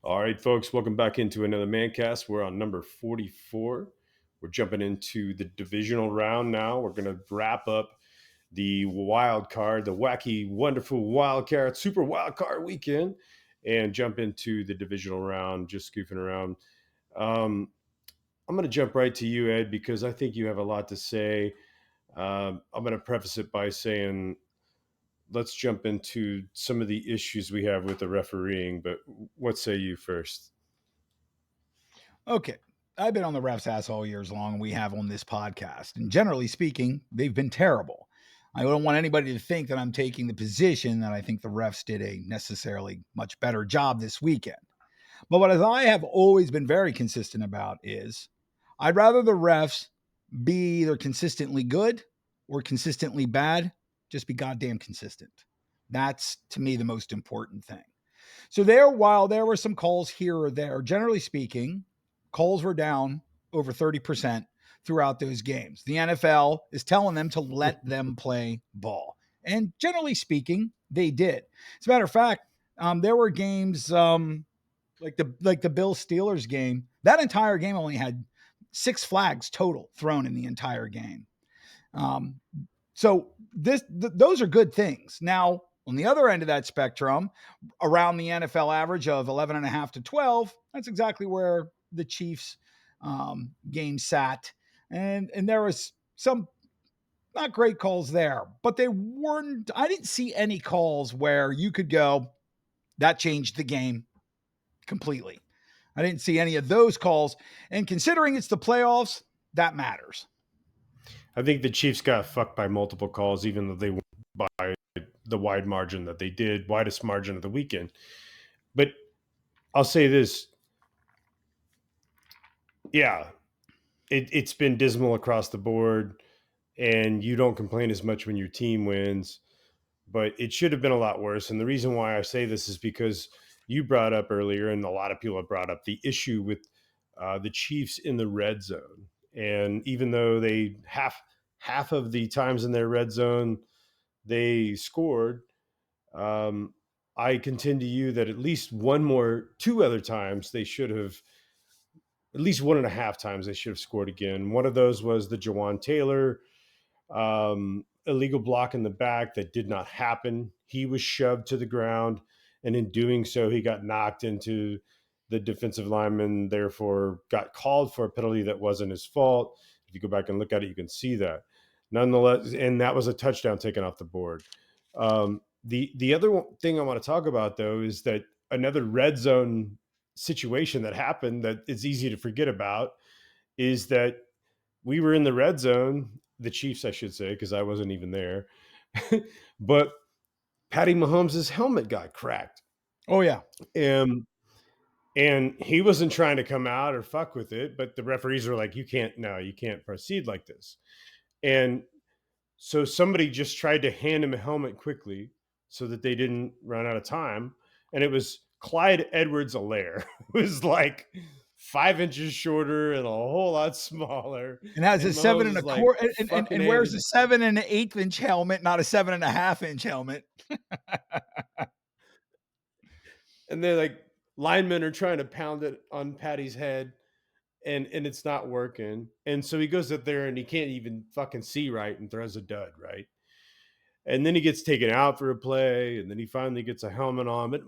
All right, folks, welcome back into another Mancast. We're on number 44. We're jumping into the divisional round now. We're going to wrap up the wild card, the wacky, wonderful wild card, super wild card weekend, and jump into the divisional round, just goofing around. I'm going to jump right to you, Ed, because I think you have a lot to say. I'm going to preface it by saying let's jump into some of the issues we have with the refereeing, but what say you first? Okay. I've been on the refs' ass all years long. We have on this podcast. And generally speaking, they've been terrible. I don't want anybody to think that I'm taking the position that I think the refs did a necessarily much better job this weekend. But what I have always been very consistent about is I'd rather the refs be either consistently good or consistently bad. Just be goddamn consistent. That's to me the most important thing. So while there were some calls here or there, generally speaking, calls were down over 30% throughout those games. The NFL is telling them to let them play ball. And generally speaking, they did. As a matter of fact, there were games like the Bill Steelers game. That entire game only had 6 flags total thrown in the entire game. Um, so those are good things. Now, on the other end of that spectrum, around the NFL average of 11 and a half to 12, that's exactly where the Chiefs game sat. And there was some not great calls there, but they weren't, I didn't see any calls where you could go, that changed the game completely. I didn't see any of those calls. And considering it's the playoffs, that matters. I think the Chiefs got fucked by multiple calls, even though they won by the wide margin that they did, widest margin of the weekend. But I'll say this. Yeah, it's been dismal across the board, and you don't complain as much when your team wins, but it should have been a lot worse. And the reason why I say this is because you brought up earlier, and a lot of people have brought up the issue with the Chiefs in the red zone. And even though they half of the times in their red zone they scored, um, I contend to you that at least two other times they should have, at least one and a half times they should have scored again. One of those was the Jawan Taylor illegal block in the back that did not happen. He was shoved to the ground, and in doing so, he got knocked into the defensive lineman, therefore got called for a penalty that wasn't his fault. If you go back and look at it, you can see that. Nonetheless, and that was a touchdown taken off the board. The other thing I want to talk about, though, is that another red zone situation that happened that it's easy to forget about is that we were in the red zone, the Chiefs, I should say, because I wasn't even there. But Patty Mahomes' helmet got cracked. Oh, yeah. And he wasn't trying to come out or fuck with it, but the referees were like, you can't proceed like this. And so somebody just tried to hand him a helmet quickly so that they didn't run out of time. And it was Clyde Edwards-Helaire. It was like 5 inches shorter and a whole lot smaller. And has And a seven Mahomes and is a like quarter fucking and wears handed a it. 7 1/8 inch helmet, not a 7.5 inch helmet. And they're like, linemen are trying to pound it on Patty's head, and it's not working. And so he goes up there and he can't even fucking see right and throws a dud, right? And then he gets taken out for a play, and then he finally gets a helmet on. But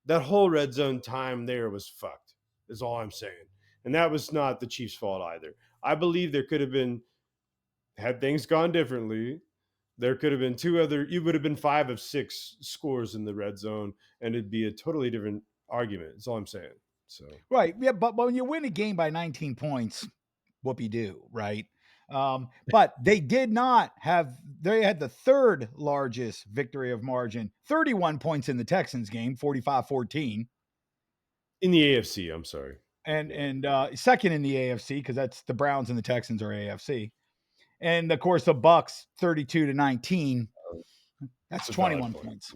that whole red zone time there was fucked, is all I'm saying. And that was not the Chiefs' fault either. I believe there could have been, had things gone differently, there could have been you would have been 5 of 6 scores in the red zone, and it'd be a totally different argument. That's all I'm saying. So Right. Yeah, but when you win a game by 19 points, whoopie do, right? But they did not have, they had the third largest victory of margin, 31 points in the Texans game, 45-14. in the AFC, I'm sorry. And Yeah. second in the AFC, because that's the Browns and the Texans are AFC. And of course, the Bucks 32-19. That's It's a valid 21 point. points.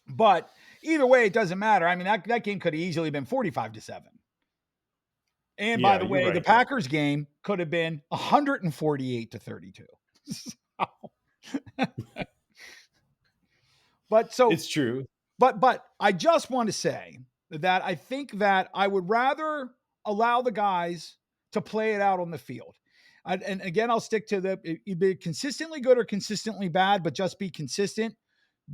But either way, it doesn't matter. I mean, that game could have easily been 45-7. And by Yeah, the you're way, the right. Packers game could have been 148-32. But so, It's true. but I just want to say that I think that I would rather allow the guys to play it out on the field. And again, I'll stick to the either consistently good or consistently bad, but just be consistent.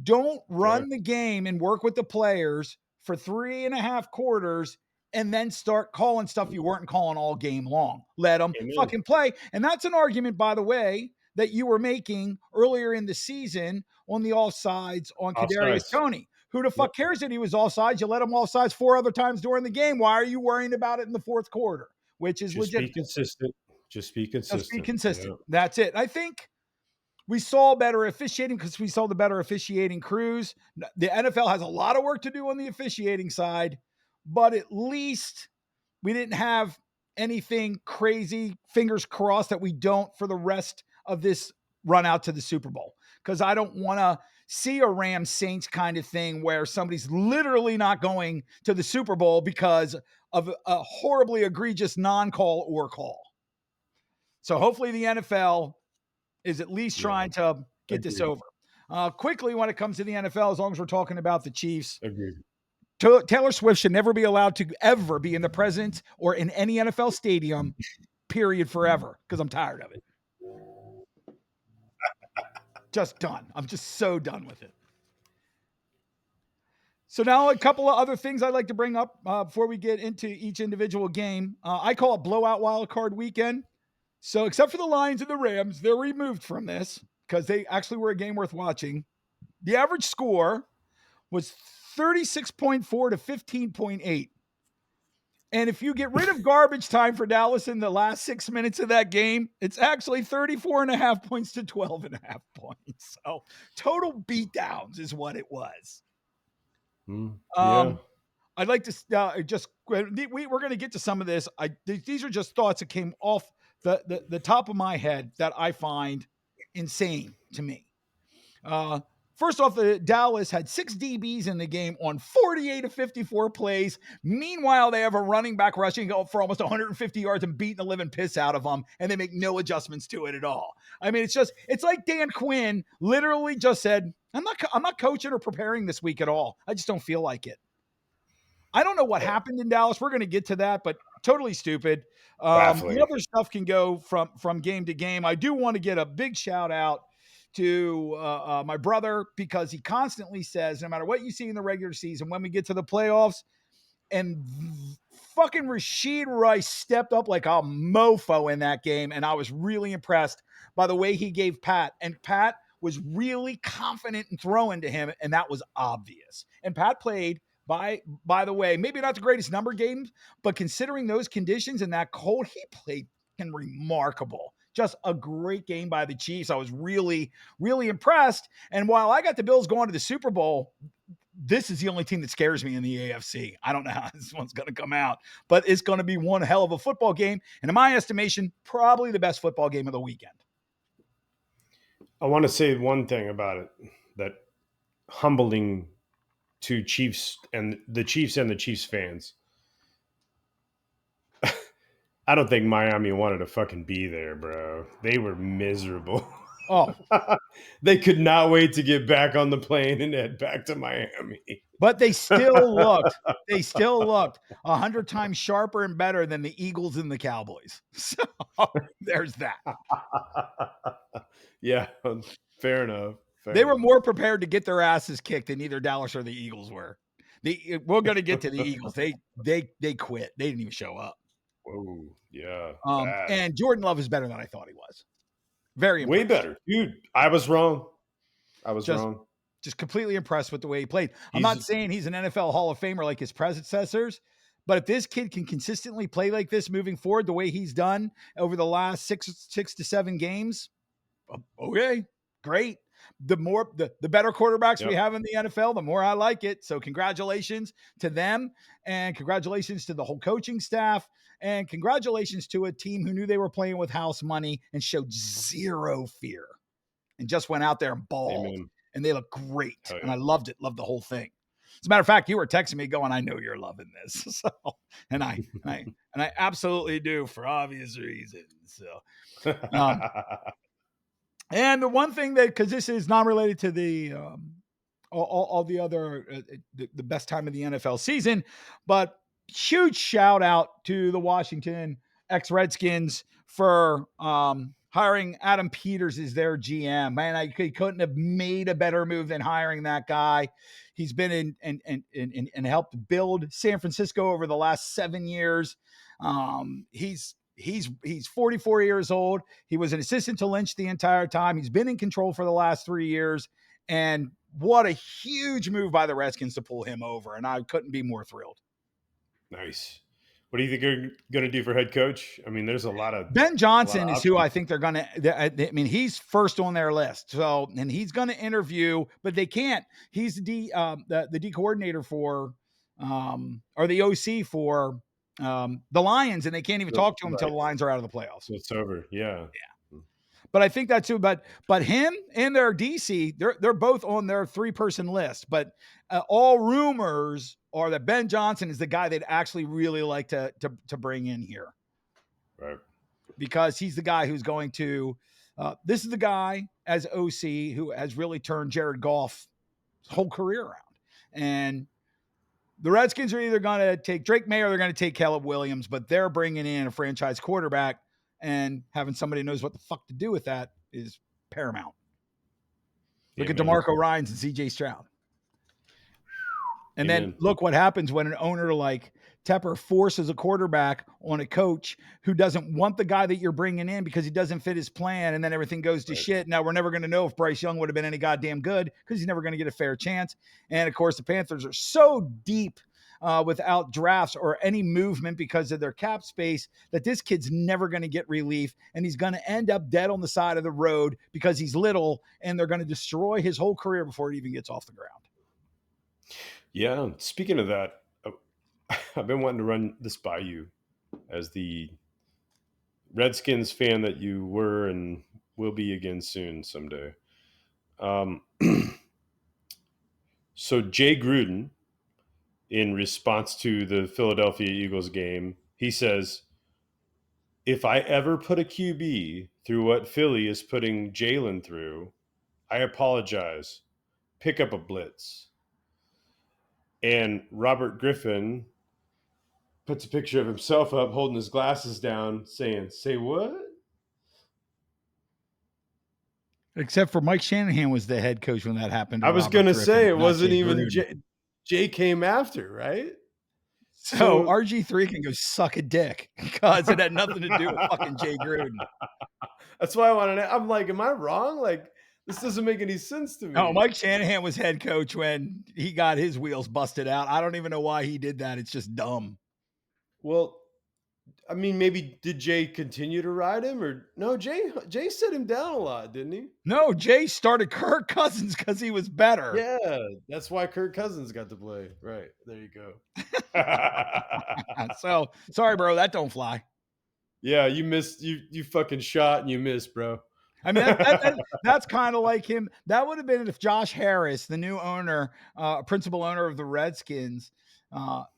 Don't Sure. run the game and work with the players for 3.5 quarters and then start calling stuff you weren't calling all game long. Let them Amen. fucking play. And that's an argument, by the way, that you were making earlier in the season on the offsides on Kadarius Offsides. Toney. Who the Yep. fuck cares that he was offsides? You let him offsides 4 other times during the game. Why are you worrying about it in the fourth quarter? Which is Just be legitimate. consistent. Just be Just be consistent. consistent. Yeah. That's it. I think we saw better officiating because we saw the better officiating crews. The NFL has a lot of work to do on the officiating side, but at least we didn't have anything crazy. Fingers crossed that we don't for the rest of this run out to the Super Bowl. Because I don't want to see a Rams Saints kind of thing where somebody's literally not going to the Super Bowl because of a horribly egregious non-call or call. So hopefully the NFL is at least Yeah. trying to get this Agreed. over. Quickly, when it comes to the NFL, as long as we're talking about the Chiefs, Agreed. Taylor Swift should never be allowed to ever be in the presence or in any NFL stadium, period, forever, because I'm tired of it. Just done. I'm just so done with it. So now a couple of other things I'd like to bring up before we get into each individual game. I call it blowout wild card weekend. So except for the Lions and the Rams, they're removed from this because they actually were a game worth watching. The average score was 36.4 to 15.8. And if you get rid of garbage time for Dallas in the last 6 minutes of that game, it's actually 34.5 points to 12.5 points. So total beatdowns is what it was. Yeah. I'd like to we're going to get to some of this. These are just thoughts that came off the top of my head that I find insane to me. First off, the Dallas had 6 DBs in the game on 48 of 54 plays. Meanwhile, they have a running back rushing for almost 150 yards and beating the living piss out of them, and they make no adjustments to it at all. I mean, it's like Dan Quinn literally just said, I'm not coaching or preparing this week at all. I just don't feel like it. I don't know what happened in Dallas. We're going to get to that, but totally stupid. The Baffling. other stuff can go from game to game. I do want to get a big shout out to my brother because he constantly says, no matter what you see in the regular season, when we get to the playoffs, and fucking Rashid Rice stepped up like a mofo in that game, and I was really impressed by the way he gave Pat. And Pat was really confident in throwing to him, and that was obvious. And Pat played by the way, maybe not the greatest number games, but considering those conditions and that cold, he played remarkable. Just a great game by the Chiefs. I was really, really impressed. And while I got the Bills going to the Super Bowl, this is the only team that scares me in the AFC. I don't know how this one's going to come out, but it's going to be one hell of a football game. And in my estimation, probably the best football game of the weekend. I want to say one thing about it that humbling to Chiefs and the Chiefs fans. I don't think Miami wanted to fucking be there, bro. They were miserable. Oh, They could not wait to get back on the plane and head back to Miami. but they still looked 100 times sharper and better than the Eagles and the Cowboys. So there's that. Yeah, fair enough. They were more prepared to get their asses kicked than either Dallas or the Eagles were. We're going to get to the Eagles. They quit. They didn't even show up. Whoa, yeah, bad. And Jordan Love is better than I thought he was. Very Way impressed. better, dude. I was wrong. Just completely impressed with the way he played. I'm not saying he's an NFL Hall of Famer like his predecessors, but if this kid can consistently play like this moving forward, the way he's done over the last six to 7 games, okay, great. The better quarterbacks we have in the NFL, the more I like it. So congratulations to them, and congratulations to the whole coaching staff, and congratulations to a team who knew they were playing with house money and showed zero fear and just went out there and balled. Amen. And they look great. Yeah. And I loved it. Loved the whole thing. As a matter of fact, you were texting me going, I know you're loving this. So, and I absolutely do for obvious reasons. So, and the one thing that, cause this is not related to the all the other the best time of the NFL season. But huge shout out to the Washington ex-Redskins for hiring Adam Peters as their GM. Man, he couldn't have made a better move than hiring that guy. He's been and helped build San Francisco over the last 7 years. He's 44 years old. He was an assistant to Lynch the entire time. He's been in control for the last 3 years. And what a huge move by the Redskins to pull him over. And I couldn't be more thrilled. Nice. What do you think you're going to do for head coach? I mean, there's a lot of Ben Johnson is who options. I think they're going to. I mean, he's first on their list. So, and he's going to interview, but they can't. He's the D coordinator for, or the OC for the Lions, and they can't even talk to him until Right. the Lions are out of the playoffs. So it's over. Yeah. But I think that's too. But him and their DC, they're both on their 3-person list. But all rumors are that Ben Johnson is the guy they'd actually really like to bring in here. Right. Because he's the guy who's going to. This is the guy as OC who has really turned Jared Goff's whole career around. And the Redskins are either going to take Drake May or they're going to take Caleb Williams, but they're bringing in a franchise quarterback, and having somebody who knows what the fuck to do with that is paramount. Look at DeMarco Ryans and CJ Stroud. And then look what happens when an owner like Tepper forces a quarterback on a coach who doesn't want the guy that you're bringing in because he doesn't fit his plan, and then everything goes to shit. Now we're never going to know if Bryce Young would have been any goddamn good because he's never going to get a fair chance. And of course, the Panthers are so deep without drafts or any movement because of their cap space that this kid's never going to get relief, and he's going to end up dead on the side of the road because he's little, and they're going to destroy his whole career before it even gets off the ground. Yeah. Speaking of that, I've been wanting to run this by you as the Redskins fan that you were and will be again soon someday. So Jay Gruden, in response to the Philadelphia Eagles game, he says, if I ever put a QB through what Philly is putting Jalen through, I apologize. Pick up a blitz. And Robert Griffin puts a picture of himself up holding his glasses down saying, say what? Except for Mike Shanahan was the head coach when that happened. I was going to say it wasn't even Jay came after, right? So RG3 can go suck a dick because it had nothing to do with fucking Jay Gruden. That's why I wanted to. I'm like, am I wrong? Like, this doesn't make any sense to me. No, Mike Shanahan was head coach when he got his wheels busted out. I don't even know why he did that. It's just dumb. Well, I mean, maybe did Jay continue to ride him, or no? Jay set him down a lot, didn't he? No, Jay started Kirk Cousins because he was better. Yeah, that's why Kirk Cousins got to play. Right, there you go. So sorry, bro, that don't fly. Yeah, you missed. You fucking shot and you missed, bro. I mean, that's kind of like him. That would have been if Josh Harris, the new owner, principal owner of the Redskins,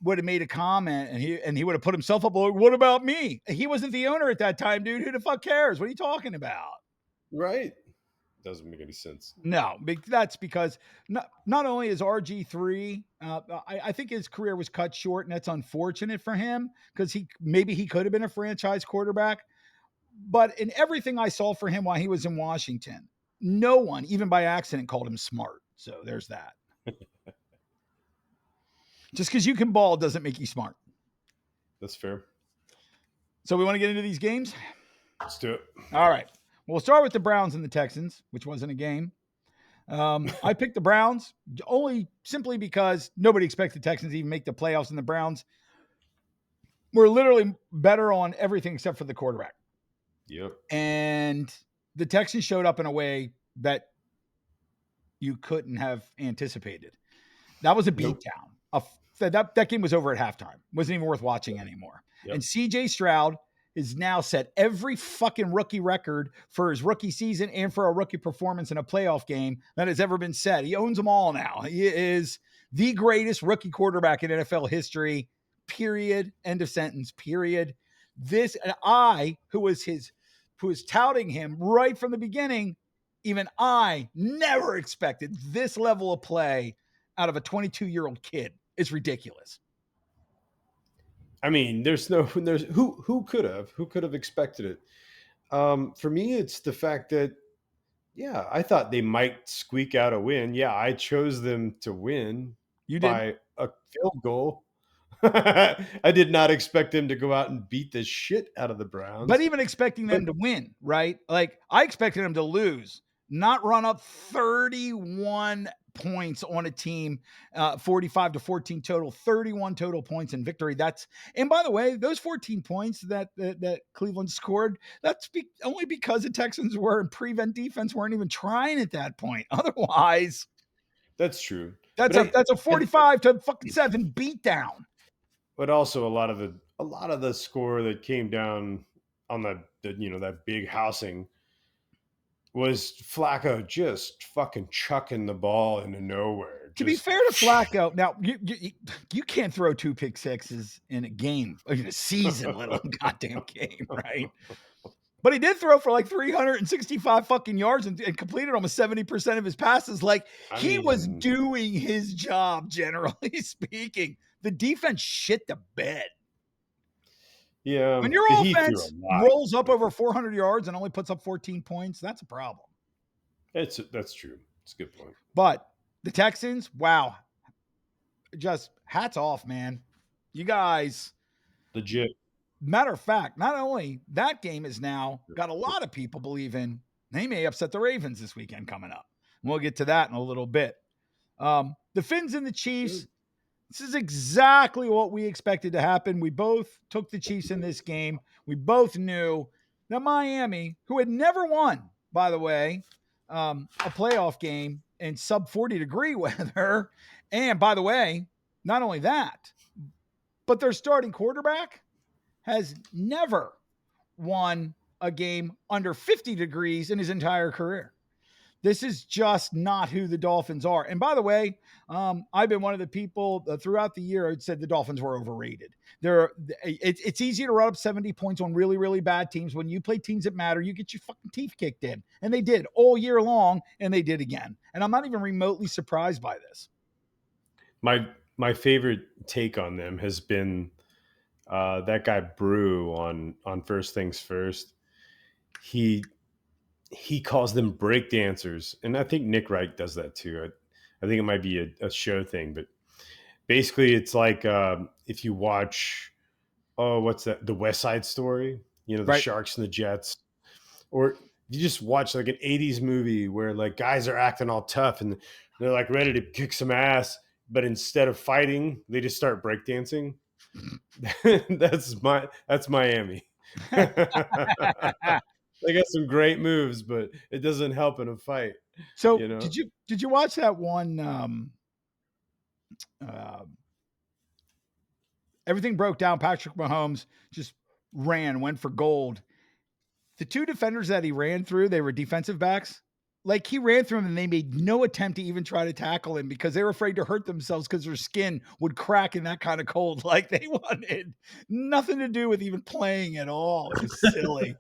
would have made a comment and he would have put himself up. Like, what about me? He wasn't the owner at that time, dude. Who the fuck cares? What are you talking about? Right. Doesn't make any sense. No, that's because not only is RG3, I think his career was cut short, and that's unfortunate for him because he could have been a franchise quarterback. But in everything I saw for him while he was in Washington, no one, even by accident, called him smart. So there's that. Just because you can ball doesn't make you smart. That's fair. So we want to get into these games? Let's do it. All right. We'll start with the Browns and the Texans, which wasn't a game. I picked the Browns only simply because nobody expects the Texans to even make the playoffs, and the Browns were literally better on everything except for the quarterback. Yep. And the Texans showed up in a way that you couldn't have anticipated. That was a beatdown. That game was over at halftime. Wasn't even worth watching anymore. Yep. And CJ Stroud is now set every fucking rookie record for his rookie season and for a rookie performance in a playoff game that has ever been set. He owns them all now. He is the greatest rookie quarterback in NFL history, period. End of sentence, period. This, and I, who was touting him right from the beginning, even I never expected this level of play out of a 22-year-old kid. It's ridiculous. I mean, there's who could have expected it. For me, it's the fact that yeah, I thought they might squeak out a win. Yeah, I chose them to win You did, by a field goal. I did not expect them to go out and beat the shit out of the but Browns. even expecting But them to win, right? Like I expected them to lose, not run up 31 points on a team, 45-14 total, 31 total points in victory. That's and by the way, those 14 points that Cleveland scored, that's only because the Texans were in prevent defense weren't even trying at that point. Otherwise, that's true. that's But a 45-7 beatdown. but also a lot of the score that came down on that big housing was Flacco just fucking chucking the ball into nowhere. To be Just fair to Flacco, now you can't throw 2 pick-sixes in a game, in a season, let alone goddamn game, right? But he did throw for like 365 fucking yards and completed almost 70% of his passes. Like I he was mean, doing his job, generally speaking. The defense shit the bed. yeah, When your but he threw a offense lot. rolls up over 400 yards and only puts up 14 points, that's a problem. That's true. It's a good point. But the Texans, wow, just hats off, man. You guys. Legit. Matter of fact, not only that game is now got a lot of people believing they may upset the Ravens this weekend coming up. We'll get to that in a little bit. The Finns and the Chiefs, this is exactly what we expected to happen. We both took the Chiefs in this game. We both knew that Miami, who had never won, by the way, a playoff game in sub 40-degree weather, and by the way, not only that, but their starting quarterback has never won a game under 50 degrees in his entire career. This is just not who the Dolphins are. And by the way, I've been one of the people throughout the year that said the Dolphins were overrated. It's easy to run up 70 points on really, really bad teams. When you play teams that matter, you get your fucking teeth kicked in. And they did all year long, and they did again. And I'm not even remotely surprised by this. My favorite take on them has been that guy Brew on First Things First. He calls them break dancers, and I think Nick Wright does that too. I think it might be a show thing, but basically, it's like if you watch what's that? The West Side Story. The Right. Sharks and the Jets, or you just watch like an '80s movie where like guys are acting all tough and they're like ready to kick some ass, but instead of fighting, they just start breakdancing. That's Miami. They got some great moves, but it doesn't help in a fight. So You know, did you watch that one uh, everything broke down. Patrick Mahomes just went for gold. The 2 defenders that he ran through, they were defensive backs. Like he ran through them and they made no attempt to even try to tackle him because they were afraid to hurt themselves because their skin would crack in that kind of cold. Like they wanted nothing to do with even playing at all. It was silly.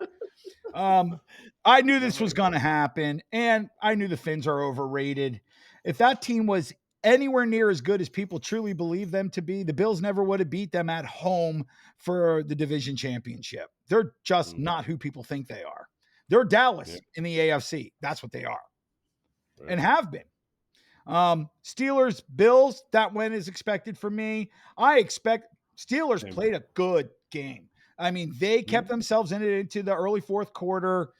I knew this was going to happen, and I knew the Finns are overrated. If that team was anywhere near as good as people truly believe them to be, the Bills never would have beat them at home for the division championship. They're just not who people think they are. They're yeah, Dallas in the AFC. That's what they are and right. have been. Steelers, Bills, that win is expected for me. I expect Steelers Same. played a good game. I mean, they kept themselves in it into the early fourth quarter.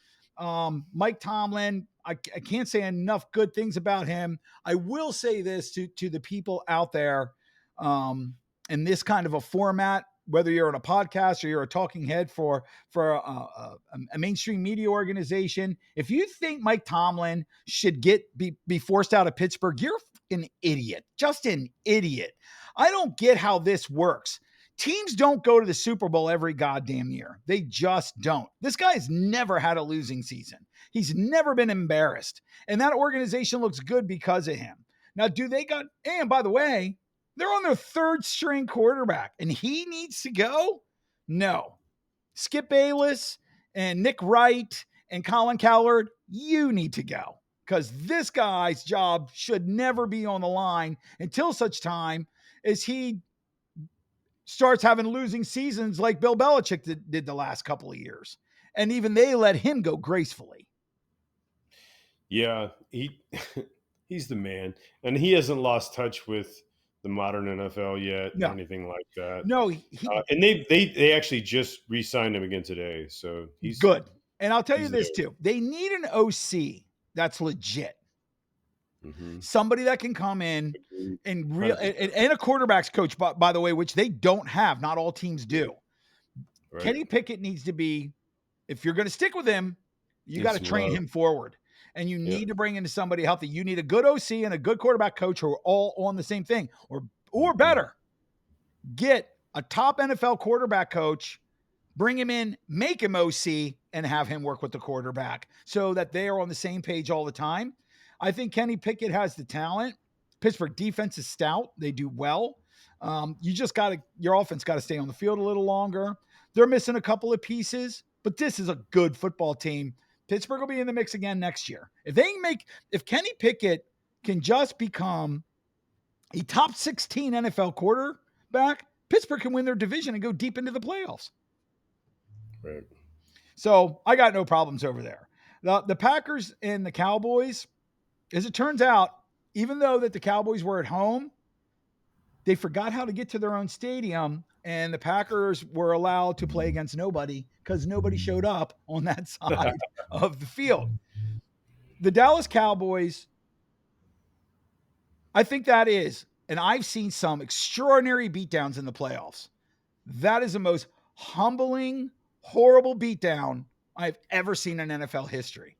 Mike Tomlin, I can't say enough good things about him. I will say this to the people out there in this kind of a format, whether you're on a podcast or you're a talking head for a mainstream media organization, if you think Mike Tomlin should be forced out of Pittsburgh, you're an idiot, just an idiot. I don't get how this works. Teams don't go to the Super Bowl every goddamn year. They just don't. This guy's never had a losing season. He's never been embarrassed. And that organization looks good because of him. Now, and by the way, they're on their 3rd string quarterback and he needs to go? No. Skip Bayless and Nick Wright And Colin Cowherd, you need to go because this guy's job should never be on the line until such time as he starts having losing seasons like Bill Belichick did the last couple of years. And even they let him go gracefully. Yeah, he's the man, and he hasn't lost touch with the modern NFL yet or No, anything like that. no, he And they actually just re-signed him again today, so good. And I'll tell you he's there. this too. They need an OC that's legit. Mm-hmm. Somebody that can come in Agreed. and real 100%. and a quarterback's coach, by the way, which they don't have. Not all teams Yeah, do. right. Kenny Pickett needs to be, if you're going to stick with him, you got Need to some train love. him forward. And you Yeah. need to bring into somebody healthy. You need a good OC and a good quarterback coach who are all on the same thing, or Mhm. better. Get a top NFL quarterback coach, bring him in, make him OC, and have him work with the quarterback so that they are on the same page all the time. I think Kenny Pickett has the talent. Pittsburgh defense is stout. They do well. You just got to, your offense got to stay on the field a little longer. They're missing a couple of pieces, but this is a good football team. Pittsburgh will be in the mix again next year. If Kenny Pickett can just become a top 16 NFL quarterback, Pittsburgh can win their division and go deep into the playoffs. Right. So I got no problems over there. The Packers and the Cowboys, as it turns out, even though that the Cowboys were at home, they forgot how to get to their own stadium, and the Packers were allowed to play against nobody because nobody showed up on that side of the field. The Dallas Cowboys, I think that is, and I've seen some extraordinary beatdowns in the playoffs. That is the most humbling, horrible beatdown I've ever seen in NFL history.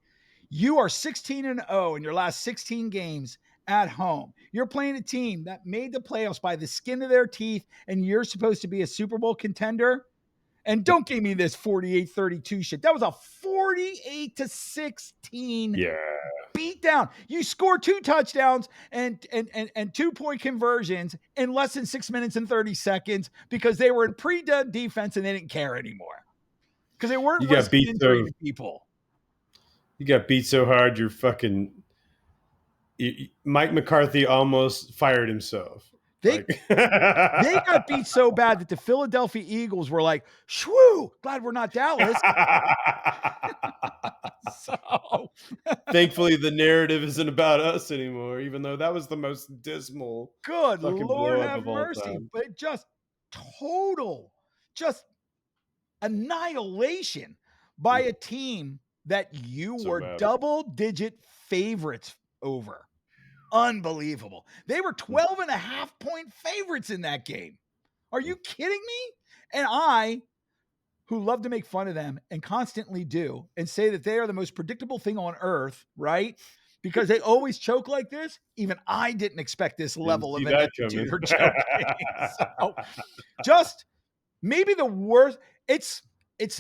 You are 16-0 in your last 16 games at home. You're playing a team that made the playoffs by the skin of their teeth, and you're supposed to be a Super Bowl contender. And don't give me this 48-32 shit. That was a 48-16 Yeah. beat down. You score 2 touchdowns and 2-point conversions in less than 6 minutes and 30 seconds because they were in pre-done defense and they didn't care anymore because they weren't You got risking beat injury so to people. you got beat so hard you're fucking Mike McCarthy almost fired himself. They Like they got beat so bad that the Philadelphia Eagles were like, "Shwoo, glad we're not Dallas." So Thankfully, the narrative isn't about us anymore, even though that was the most dismal good fucking Lord blow up have of all mercy, time. but just total, just annihilation by a team that you So were mad. double-digit favorites over. Unbelievable. They were 12 and a half point favorites in that game. Are you kidding me? And I, who love to make fun of them and constantly do, and say that they are the most predictable thing on earth, right? Because they always choke like this. Even I didn't expect this Didn't level see of that ineptitude coming. or choking. So just maybe the worst. It's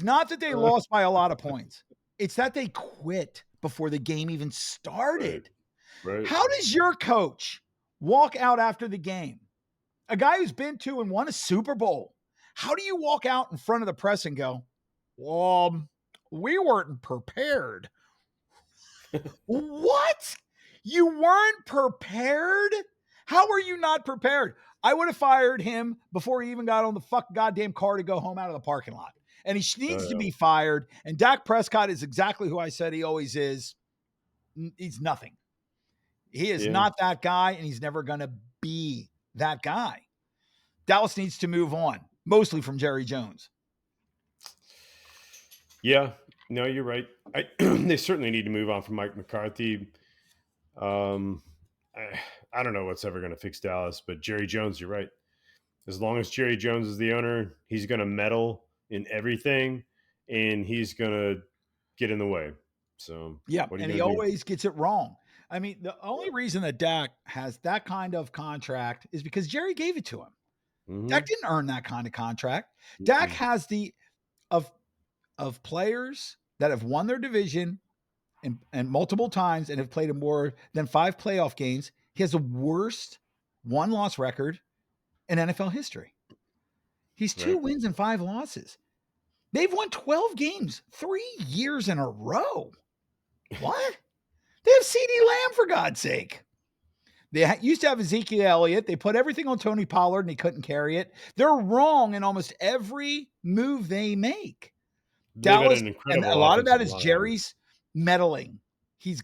not that they lost by a lot of points. It's that they quit before the game even Right, started. right. How does your coach walk out after the game? A guy who's been to and won a Super Bowl. How do you walk out in front of the press and go, "Well, we weren't prepared"? What? You weren't prepared? How are you not prepared? I would have fired him before he even got on the fuck goddamn car to go home out of the parking lot. And he needs to Oh, be fired. And Dak Prescott is exactly who I said he always is. He's nothing. He is yeah. not that guy, and he's never going to be that guy. Dallas needs to move on, mostly from Jerry Jones. Yeah. No, you're right. They certainly need to move on from Mike McCarthy. Um, I don't know what's ever going to fix Dallas, but Jerry Jones, you're right. As long as Jerry Jones is the owner, he's going to meddle in everything, and he's going to get in the way. So Yeah, what are you and he going to do? always gets it wrong. I mean, the only reason that Dak has that kind of contract is because Jerry gave it to him. Dak Mm-hmm. didn't earn that kind of contract. Dak Mm-mm. has the of of players that have won their division and multiple times and have played in more than 5 playoff games. He has the worst one-loss record in NFL history. He's 2 Right. wins and 5 losses. They've won 12 games 3 years in a row. What? They have CeeDee Lamb, for God's sake. They used to have Ezekiel Elliott. They put everything on Tony Pollard and he couldn't carry it. They're wrong in almost every move they make. They've had Dallas, an and a incredible lot of that offensive is line. Jerry's meddling. Yeah.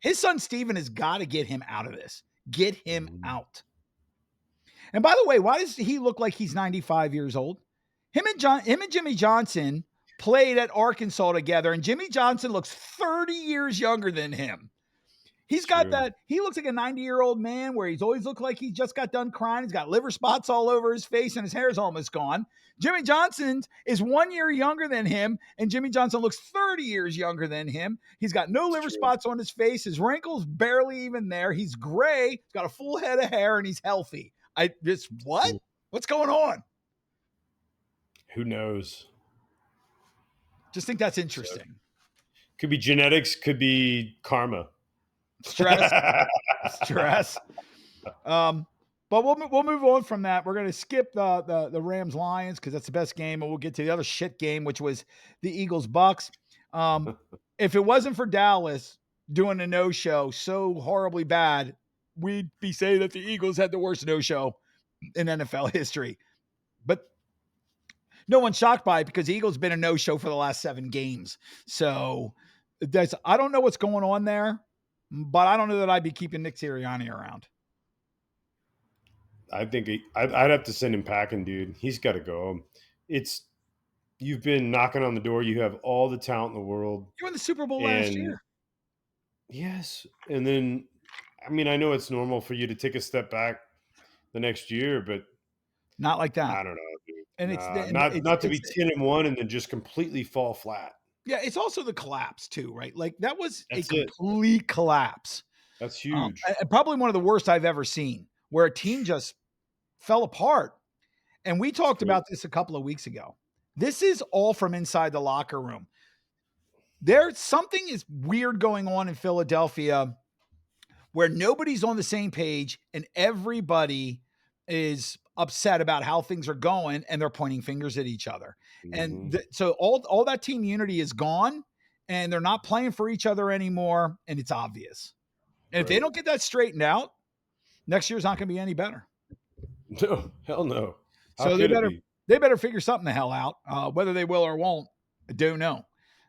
His son Steven has got to get him out of this. Get him Mhm. out. And by the way, why does he look like he's 95 years old? Him and Jimmy Johnson played at Arkansas together, and Jimmy Johnson looks 30 years younger than him. He's got True. that. He looks like a 90-year-old man where he's always looked like he just got done crying. He's got liver spots all over his face and his hair's almost gone. Jimmy Johnson is 1 year younger than him, and Jimmy Johnson looks 30 years younger than him. He's got no It's liver true. spots on his face. His wrinkles barely even there. He's gray. He's got a full head of hair, and he's healthy. What? What's going on? Who knows? Just think that's interesting. So, could be genetics, could be karma. Stress. But we'll move on from that. We're going to skip the Rams Lions because that's the best game, and we'll get to the other shit game, which was the Eagles Bucks. If it wasn't for Dallas doing a no show so horribly bad, we'd be saying that the Eagles had the worst no show in NFL history. But no one's shocked by it because the Eagles been a no show for the last 7 games. So I don't know what's going on there, but I don't know that I'd be keeping Nick Sirianni around. I think I'd have to send him packing, dude. He's got to go. You've been knocking on the door. You have all the talent in the world. You won the Super Bowl last year. Yes. And then, I mean, I know it's normal for you to take a step back the next year, but not like that. I don't know, dude. And Not to be 10-1 and then just completely fall flat. Yeah, it's also the collapse too, right? Like that was That's a complete collapse. That's huge. Probably one of the worst I've ever seen, where a team just fell apart. And we talked about this a couple of weeks ago. This is all from inside the locker room. There's something is weird going on in Philadelphia where nobody's on the same page and everybody is upset about how things are going and they're pointing fingers at each other. Mm-hmm. And so all that team unity is gone and they're not playing for each other anymore. And it's obvious. And if they don't get that straightened out, next year's not going to be any better. No, hell no. How so they better figure something the hell out. Whether they will or won't, I don't know.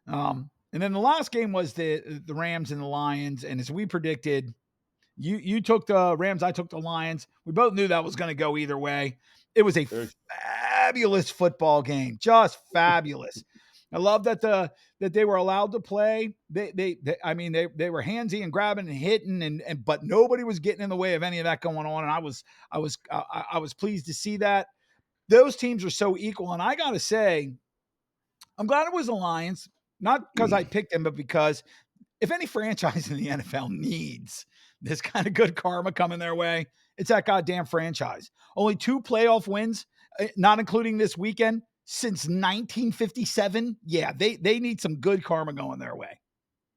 And then the last game was the Rams and the Lions. And as we predicted, you took the Rams, I took the Lions. We both knew that was going to go either way. It was a fabulous football game, just fabulous. I love that they were allowed to play. They were handsy and grabbing and hitting, but nobody was getting in the way of any of that going on. And I was pleased to see that. Those teams are so equal, and I got to say, I'm glad it was the Lions, not because I picked them, but because if any franchise in the NFL needs this kind of good karma coming their way, it's that goddamn franchise. Only 2 playoff wins, not including this weekend, since 1957. Yeah, they need some good karma going their way.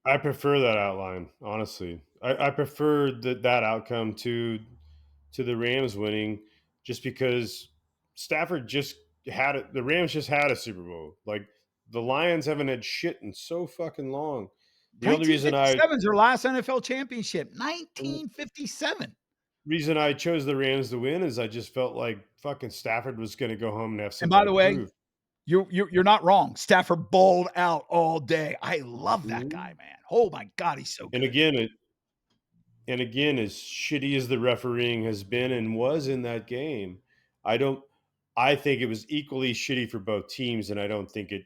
I prefer that outline, honestly. I prefer that outcome to the Rams winning, just because Stafford just had it. The Rams just had a Super Bowl. Like the Lions haven't had shit in so fucking long. The only reason 1957 is their last NFL championship. 1957. Reason I chose the Rams to win is I just felt like fucking Stafford was going to go home and have And something by the to way, prove. you're not wrong. Stafford bowled out all day. I love that guy, man. Oh my God, he's so good. And again, as shitty as the refereeing has been and was in that game, I think it was equally shitty for both teams, and I don't think it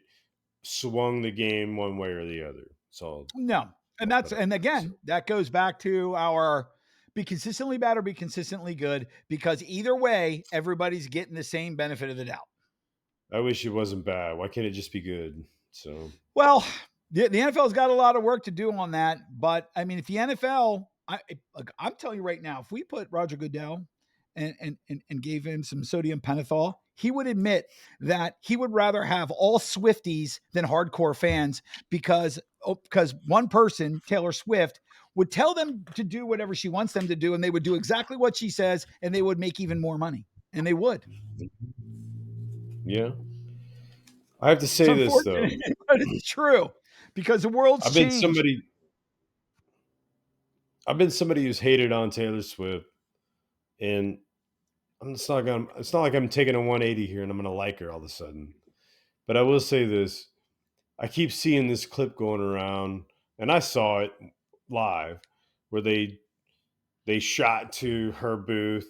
swung the game one way or the other. So no. And again, that goes back to our be consistently bad or be consistently good, because either way, everybody's getting the same benefit of the doubt. I wish it wasn't bad. Why can't it just be good? So, well, the NFL's got a lot of work to do on that. But I mean, if the NFL, I'm telling you right now, if we put Roger Goodell and gave him some sodium pentothal, he would admit that he would rather have all Swifties than hardcore fans because one person, Taylor Swift, would tell them to do whatever she wants them to do, and they would do exactly what she says, and they would make even more money, and they would. Yeah. I have to It's say this though. unfortunate, but it's true because the world's I've been changed. somebody I've been somebody who's hated on Taylor Swift, and it's not like I'm taking a 180 here and I'm gonna like her all of a sudden. But I will say this. I keep seeing this clip going around, and I saw it live, where they shot to her booth,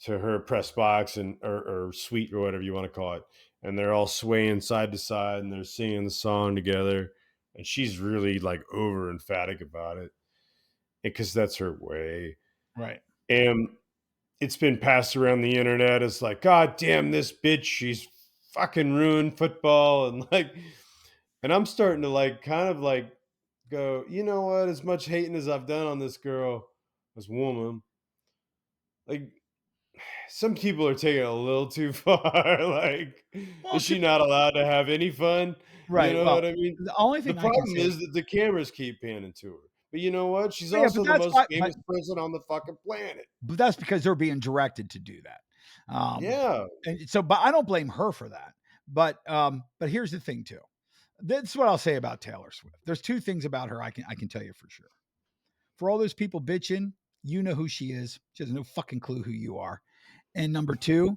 to her press box and or suite or whatever you want to call it, and they're all swaying side to side and they're singing the song together, and she's really like over emphatic about it because that's her way. Right. And it's been passed around the internet as like, God damn this bitch, she's fucking ruined football, and like, and I'm starting to like kind of like go, you know what? As much hating as I've done on this girl, this woman, like some people are taking it a little too far. Like, Well, is she not allowed to have any fun? You right. know Well, what I mean? the only The thing I can problem say, is that the cameras keep panning to her. But you know what? She's yeah, but also the that's most why, famous person on the fucking planet. but that's because they're being directed to do that. Um, Yeah. and so, but I don't blame her for that. But here's the thing too. That's what I'll say about Taylor Swift. There's two things about her I can tell you for sure. For all those people bitching, you know who she is. She has no fucking clue who you are. And number two,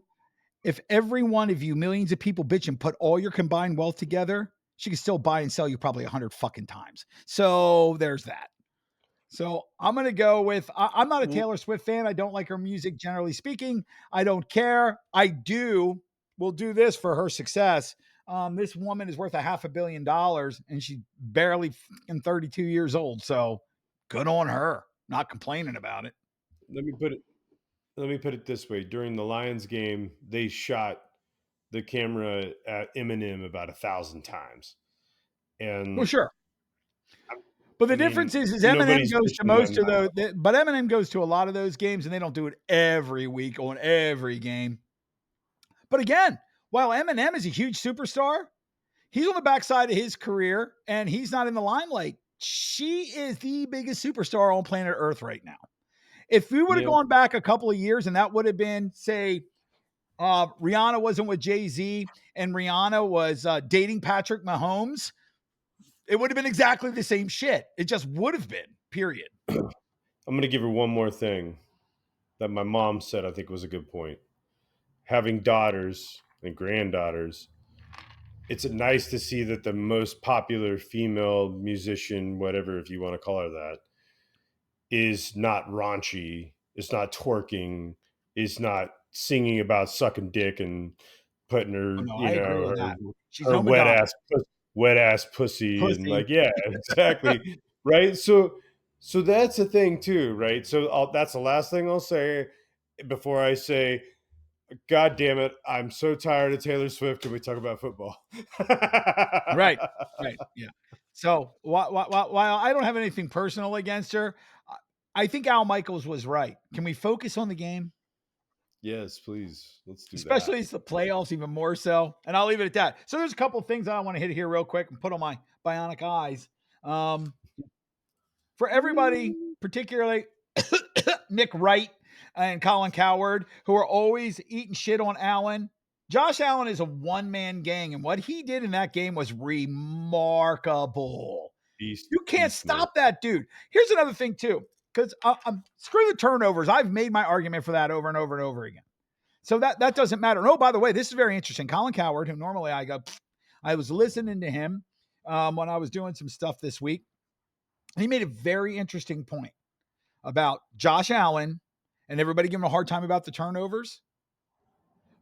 if every one of you, millions of people bitch and put all your combined wealth together, she can still buy and sell you probably 100 fucking times. So there's that. So I'm going to go with I'm not a W- Taylor Swift fan. I don't like her music, generally speaking. I don't care. Will do this for her success. This woman is worth $500 million and she's barely 32 years old. So good on her. Not complaining about it. Let me put it let me put it this way. During the Lions game, they shot the camera at Eminem about 1,000 times. Well, And sure. But I the mean, difference is Eminem nobody's goes to bitching most them of now. but Eminem goes to a lot of those games and they don't do it every week on every game. But again, while Eminem is a huge superstar, he's on the backside of his career and he's not in the limelight. She is the biggest superstar on planet Earth right now. If we would have Yeah. gone back a couple of years and that would have been, say, Rihanna wasn't with Jay Z and Rihanna was dating Patrick Mahomes, it would have been exactly the same shit. It just would have been, period. I'm going to give her one more thing that my mom said I think was a good point. Having daughters and granddaughters, it's nice to see that the most popular female musician, whatever, if you want to call her that, is not raunchy, is not twerking, is not singing about sucking dick and putting Oh, her, no, you I agree know, with that. She's her no Madonna. wet ass pussy, and Pussy. like, yeah, exactly, right. So that's the thing too, right? So that's the last thing I'll say before I say, God damn it, I'm so tired of Taylor Swift. Can we talk about football? Right. Right. Yeah. So while I don't have anything personal against her, I think Al Michaels was right. Can we focus on the game? Yes, please. Let's do that. Especially it's the playoffs, even more so. And I'll leave it at that. So there's a couple of things I want to hit here real quick and put on my bionic eyes. Um, for everybody, particularly Nick Wright and Colin Coward, who are always eating shit on Allen. Josh Allen is a one-man gang, and what he did in that game was remarkable. Beast, You can't beast mode. stop that dude. Here's another thing too, because screw the turnovers. I've made my argument for that over and over and over again. So that doesn't matter. And oh, by the way, this is very interesting. Colin Coward, who normally I was listening to him when I was doing some stuff this week. He made a very interesting point about Josh Allen and everybody giving him a hard time about the turnovers.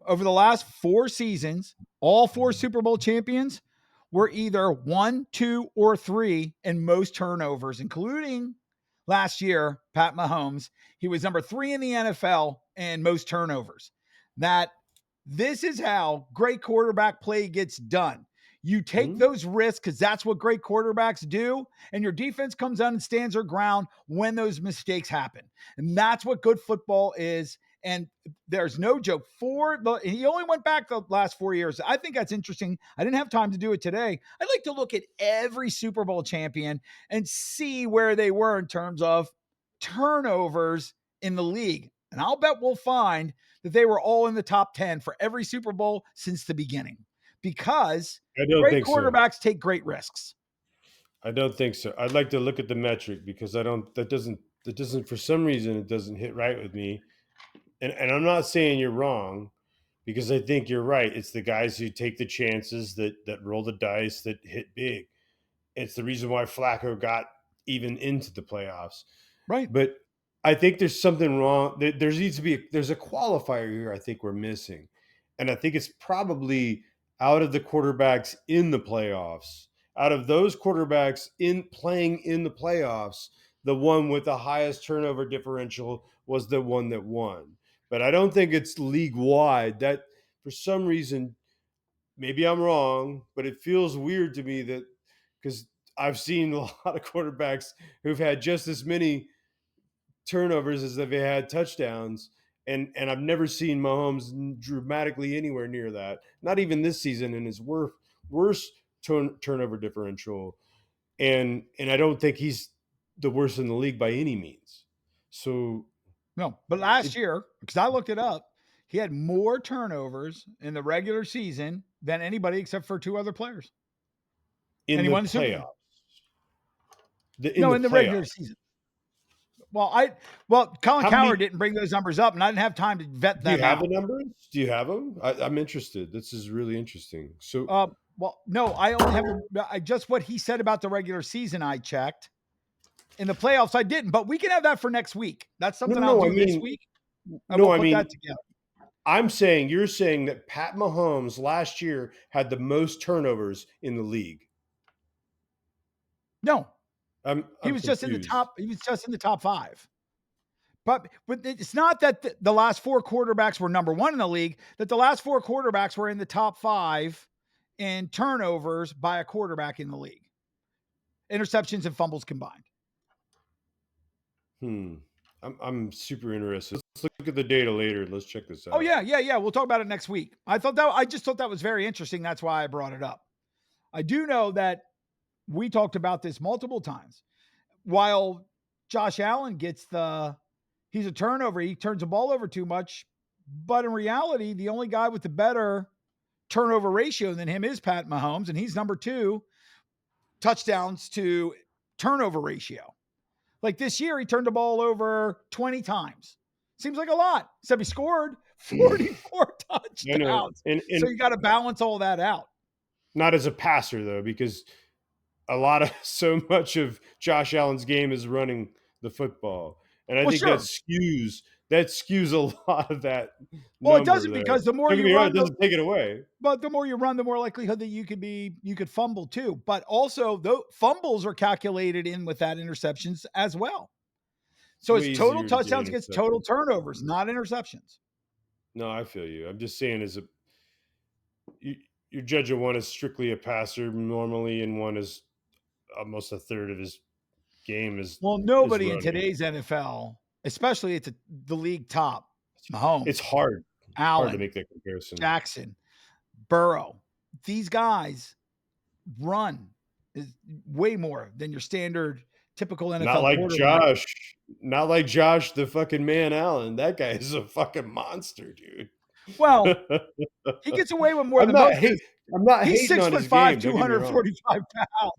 Over the last 4 seasons, all 4 Super Bowl champions were either 1, 2, or 3 in most turnovers, including last year, Pat Mahomes. He was number 3 in the NFL in most turnovers. That this is how great quarterback play gets done. You take Hmm? those risks because that's what great quarterbacks do. And your defense comes out and stands their ground when those mistakes happen. And that's what good football is. And there's no joke. He only went back the last 4 years. I think that's interesting. I didn't have time to do it today. I'd like to look at every Super Bowl champion and see where they were in terms of turnovers in the league. And I'll bet we'll find that they were all in the top 10 for every Super Bowl since the beginning. because I don't great think so. quarterbacks take great risks. I don't think so. I'd like to look at the metric because I don't. That doesn't. For some reason, it doesn't hit right with me. And I'm not saying you're wrong because I think you're right. It's the guys who take the chances that roll the dice that hit big. It's the reason why Flacco got even into the playoffs. Right. But I think there's something wrong. There needs to be there's a qualifier here. I think we're missing, and I think it's probably out of the quarterbacks in the playoffs. Out of those quarterbacks in playing in the playoffs, the one with the highest turnover differential was the one that won. But I don't think it's league wide. That for some reason, maybe I'm wrong, but it feels weird to me that because I've seen a lot of quarterbacks who've had just as many turnovers as they've had touchdowns. And I've never seen Mahomes dramatically anywhere near that. Not even this season in his worst turnover differential. And I don't think he's the worst in the league by any means. So No, but last it, year, because I looked it up, he had more turnovers in the regular season than anybody except for two other players. in And he the won the Super Bowl. playoffs, in No, the in the regular playoffs, season. Colin how Cowherd many? didn't bring those numbers up, and I didn't have time to vet Do you them have the out. numbers? Do you have them? I'm interested. This is really interesting. So No, I only have just what he said about the regular season. I checked. In the playoffs, I didn't, but we can have that for next week. That's no, something no, I'll no. I do this mean, week, and we'll no, I put that mean, together. I'm saying you're saying that Pat Mahomes last year had the most turnovers in the league. No, he I'm was just in the confused. top. He was just in the top five. But it's not that the last four quarterbacks were number one in the league, that the last four quarterbacks were in the top five in turnovers by a quarterback in the league, interceptions and fumbles combined. I'm super interested. Let's look at the data later. Let's check this Oh, out. yeah. We'll talk about it next week. I just thought that was very interesting. That's why I brought it up. I do know that we talked about this multiple times. While Josh Allen he's a turnover, he turns the ball over too much. But in reality, the only guy with the better turnover ratio than him is Pat Mahomes, and he's number 2 touchdowns to turnover ratio. Like this year, he turned the ball over 20 times. Seems like a lot. Except he scored 44 I know, touchdowns. and So you got to balance all that out. not as a passer though, because so much of Josh Allen's game is running the football, and I Well, think sure. that skews a lot of that Well, it number doesn't, there. because the more Don't get you me wrong; it run, doesn't take it away. but the more you run, the more likelihood that you could fumble too. But also, the fumbles are calculated in with that interceptions as well. It's So way it's total easier to get touchdowns against total intercepted. turnovers, not interceptions. No, I feel you. I'm just saying, you, you're judging one as strictly a passer normally, and one is almost a third of his game Well, is nobody in running. today's NFL, especially at the league top, It's Mahomes, hard to Allen, make that comparison. Jackson, Burrow, these guys run is way more than your standard typical Not NFL like quarterback. Josh, not like Josh, the fucking man Allen. That guy is a fucking monster, dude. Well, he gets away with more I'm than not most hate. because I'm not he's hating six on foot his five, game. Don't two get me hundred wrong. forty five pounds.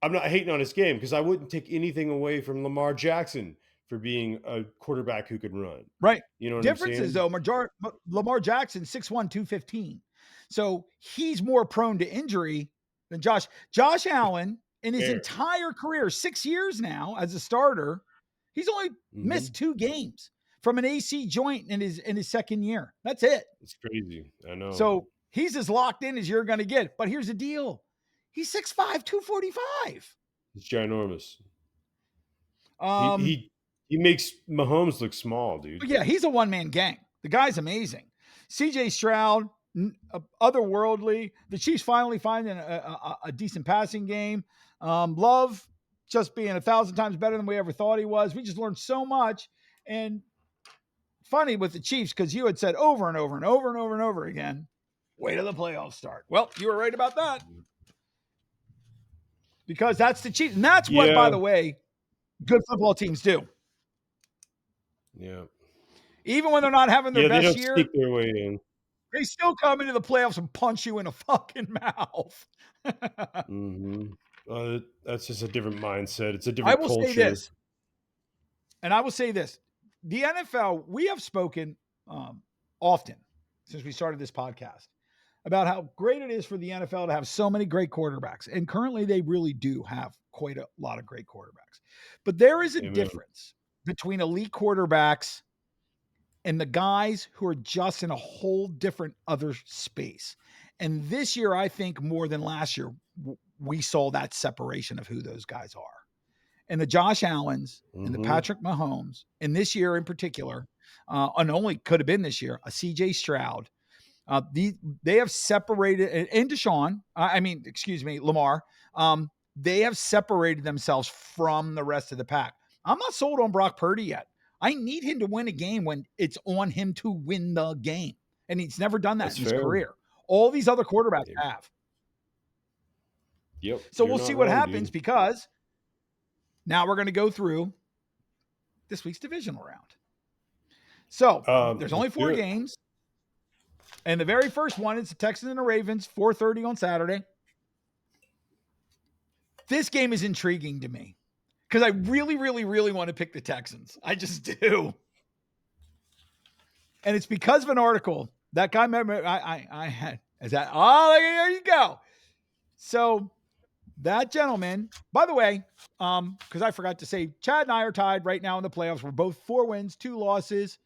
I'm not hating on his game because I wouldn't take anything away from Lamar Jackson for being a quarterback who could run. Right. You know what I'm Difference is saying? though, Lamar Jackson, 6'1", 215. So he's more prone to injury than Josh. Josh Allen, in his Fair. entire career, 6 years now as a starter, he's only Mm-hmm. missed 2 games from an AC joint in his second year. That's it. It's crazy. I know. So he's as locked in as you're going to get. But here's the deal. He's 6'5", 245. It's ginormous. He Um, he he makes Mahomes look small, dude. But yeah, he's a one-man gang. The guy's amazing. CJ Stroud, otherworldly. The Chiefs finally finding a decent passing game. Love just being 1,000 times better than we ever thought he was. We just learned so much. And funny with the Chiefs, because you had said over and over and over and over and over again, wait till the playoffs start. Well, you were right about that, because that's the Chiefs. And that's what, by Yeah, the way, good football teams do. yeah, Even when they're not having their yeah. They best don't sneak year, their way in. They still come into the playoffs and punch you in the fucking mouth. Mhm. That's just a different mindset. It's a I different will say culture. this, and I will say this: the NFL. We have spoken often since we started this podcast about how great it is for the NFL to have so many great quarterbacks, and currently they really do have quite a lot of great quarterbacks. But there is a Amen. difference between elite quarterbacks and the guys who are just in a whole different other space. And this year, I think more than last year, we saw that separation of who those guys are. And the Josh Allens and the Mhm. Patrick Mahomes, and this year in particular, and only could have been this year, a CJ Stroud. They have separated, and Deshaun, excuse me, Lamar, they have separated themselves from the rest of the pack. I'm not sold on Brock Purdy yet. I need him to win a game when it's on him to win the game. And he's never done that That's in his fair. career. All these other quarterbacks Yeah. have. Yep, So you're we'll not see what wrong, happens dude. because now we're going to go through this week's divisional round. So there's Let's only do 4 it. games. And the very first one is the Texans and the Ravens, 4:30 on Saturday. This game is intriguing to me because I really, really, really want to pick the Texans. I just do. And it's because of an article that guy I had is that there you go. So that gentleman, by the way, because I forgot to say, Chad and I are tied right now in the playoffs. We're both 4 wins, 2 losses.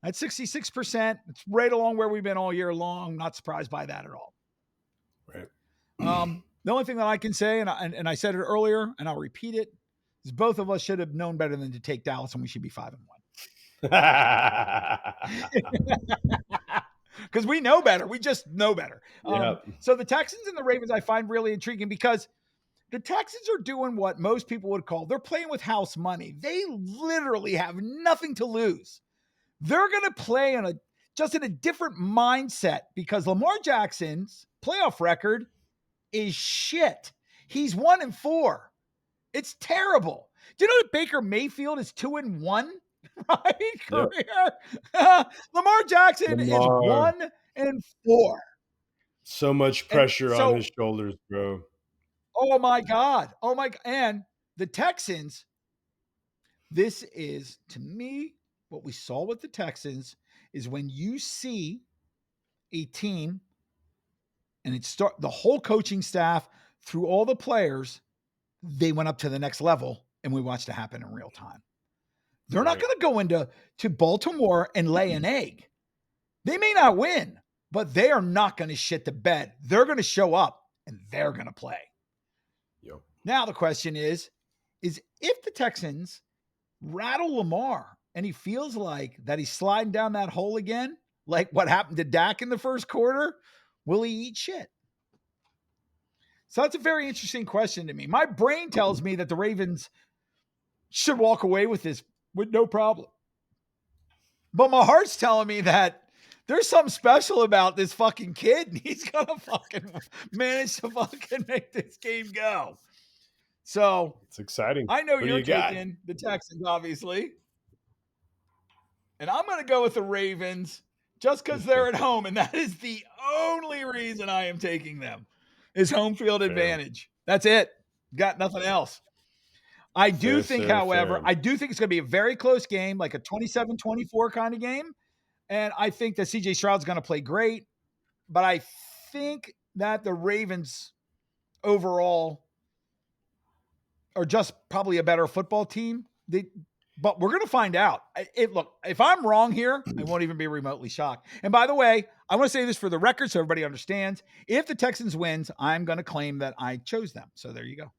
At 66%. It's right along where we've been all year long. Not surprised by that at all. Right. The only thing that I can say, and I said it earlier, and I'll repeat it, is both of us should have known better than to take Dallas, and we should be 5-1. Because we know better. We just know better. Yep. So the Texans and the Ravens I find really intriguing because the Texans are doing what most people would call, they're playing with house money. They literally have nothing to lose. They're going to play in a different mindset because Lamar Jackson's playoff record is shit. He's 1-4. It's terrible. Do you know that Baker Mayfield is 2-1? Right? Yep. Career. Lamar Jackson is Lamar. 1-4. So much And pressure on so, his shoulders, bro. oh my God. Oh my God. And the Texans, this is to me, what we saw with the Texans is when you see a team and the whole coaching staff through all the players, they went up to the next level and we watched it happen in real time. They're not Right. going to go into Baltimore and lay an egg. They may not win, but they are not going to shit the bed. They're going to show up and they're going to play. Yep. Now the question is if the Texans rattle Lamar and he feels like that he's sliding down that hole again, like what happened to Dak in the first quarter, will he eat shit? So that's a very interesting question to me. My brain tells me that the Ravens should walk away with this with no problem. But my heart's telling me that there's something special about this fucking kid, and he's gonna fucking manage to fucking make this game go. So It's exciting. I know What do you're you got? taking the Texans, obviously, and I'm gonna go with the Ravens just because they're at home, and that is the only reason I am taking them. Is home field Fair. advantage. That's it. Got nothing else. I do Fair, think, sir. however, Fair. I do think it's going to be a very close game, like a 27-24 kind of game. And I think that CJ Stroud's going to play great. But I think that the Ravens overall are just probably a better football team. But we're going to find out. Look, if I'm wrong here, I won't even be remotely shocked. And by the way, I want to say this for the record so everybody understands. If the Texans wins, I'm going to claim that I chose them. So there you go.